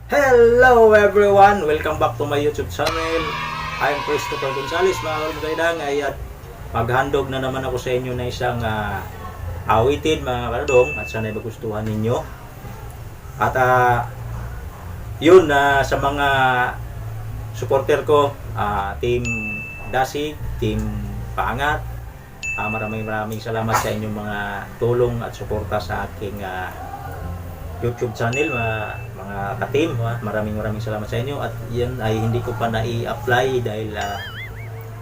Hello everyone! Welcome back to my YouTube channel. I'm Christopher Gonzales, mga karumaydang. At maghandog na naman ako sa inyo na isang awitin, mga karadong, at sana'y magustuhan ninyo. At yun, sa mga supporter ko, Team Dasig, Team Paangat, maraming salamat sa inyong mga tulong at suporta sa aking YouTube channel, mga ka-team. Maraming salamat sa inyo. At yan ay hindi ko pa na-i-apply dahil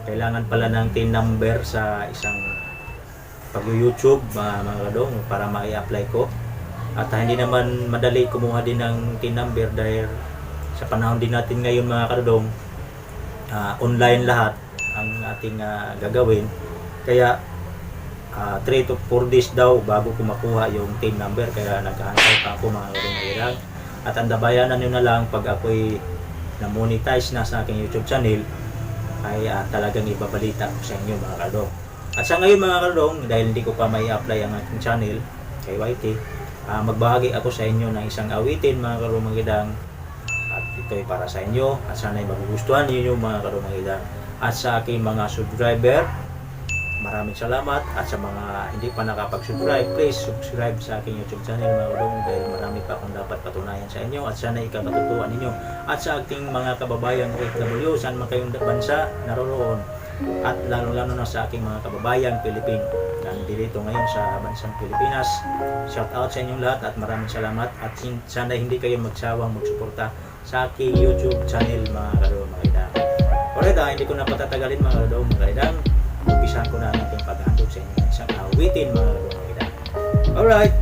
kailangan pala ng TIN number sa isang pag-YouTube, mga kadong, para ma-i-apply ko. At hindi naman madali kumuha din ng TIN number dahil sa panahon din natin ngayon, mga kadong, online lahat ang ating gagawin. Kaya 3 to 4 days daw bago ko makuha yung TIN number, kaya nagkahantay pa ako, mga karumayrang. At andabayanan nyo na lang pag ako'y na-monetize na sa aking YouTube channel ay talagang ibabalita ko sa inyo, mga kadong. At sa ngayon, mga kadong, dahil hindi ko pa may apply ang aking channel kay YT, magbahagi ako sa inyo ng isang awitin, mga karumayrang. At ito'y para sa inyo at sana'y magugustuhan ninyo, mga karumayrang. At sa aking mga subscriber, maraming salamat. At sa mga hindi pa nakapag-subscribe, please subscribe sa aking YouTube channel, mga kadong, dahil marami pa akong dapat patunayan sa inyo at sana ikakatutuan ninyo. At sa aking mga kababayang OFW, saan man kayong bansa naroroon, at lalo na sa aking mga kababayang Pilipino na nandito ngayon sa bansang Pilipinas, shout out sa inyong lahat at maraming salamat. At sana hindi kayo magsawang magsuporta sa aking YouTube channel, mga kadong, mga idang. Alright, hindi ko na patatagalin, mga kadong, mga idang. Umpisahan ko na ang ating paghandog sa inyo ng isang awitin, mga karumaydang. Alright!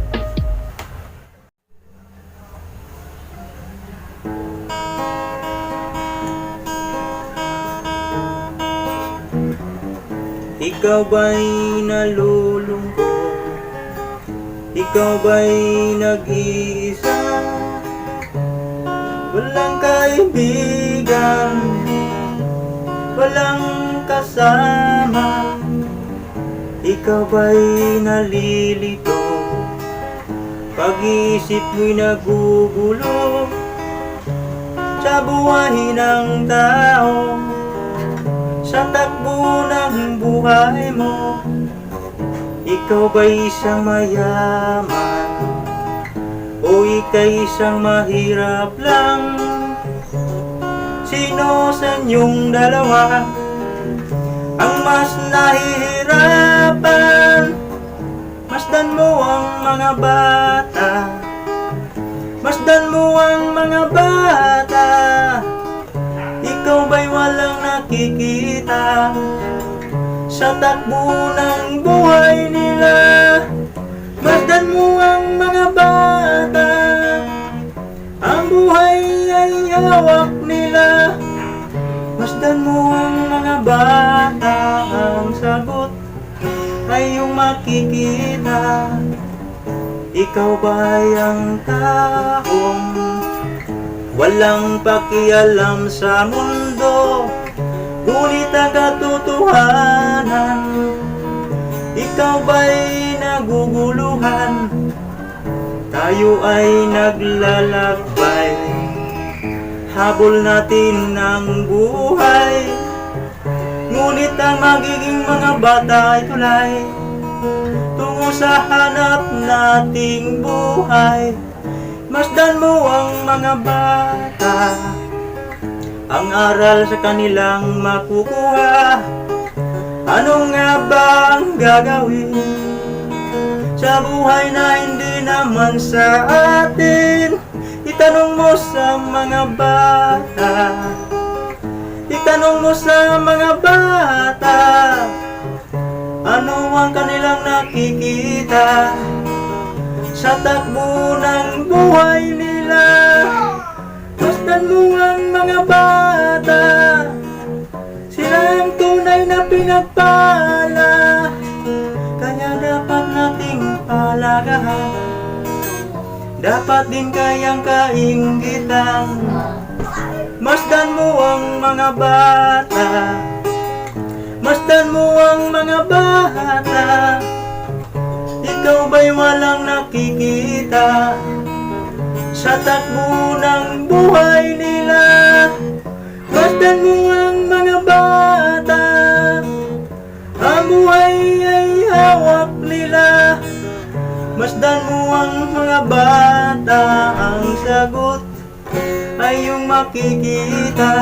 Ikaw ba'y nalulungkot? Ikaw ba'y nag-iisa? Walang kaibigan, walang kasama. Ikaw ba'y nalilito? Pag-iisip mo'y nagugulo sa buhay ng tao, sa takbo ng buhay mo. Ikaw ba'y isang mayaman o ika'y isang mahirap lang? Sino sa inyong dalawa ang mas nahihirapan? Masdan mo ang mga bata, masdan mo ang mga bata. Ikaw ba'y walang nakikita sa takbo ng buhay nila? Masdan mo ang mga bata, ang buhay ay hawak nila. Masdan mo ang mga bata, ang sagot ay iyong makikita. Ikaw ba'y ang taong walang pakialam sa mundo, ngunit ang katotohanan? Ikaw ba'y naguguluhan? Tayo ay naglalakbay, habol natin ang buhay, ngunit ang magiging mga bata ay tulay tungo sa hanap nating buhay. Masdan mo ang mga bata, ang aral sa kanilang makukuha. Ano nga ba ang gagawin sa buhay na hindi naman sa atin? Itanong mo sa mga bata, itanong mo sa mga bata, ano ang kanilang nakikita sa takbo ng buhay nila? Masdan mo ang mga bata, sila ang tunay na pinagpala, kaya dapat nating palagahan. Dapat din kayang kainggitan. Masdan mo ang mga bata, masdan mo ang mga bata. Ikaw ba'y walang nakikita Sa takbo ng buhay nila, masdan mo ang mga bata. Ang buhay ay hawak nila, masdan mo ang mga bata. Ang sagot ay iyong makikita.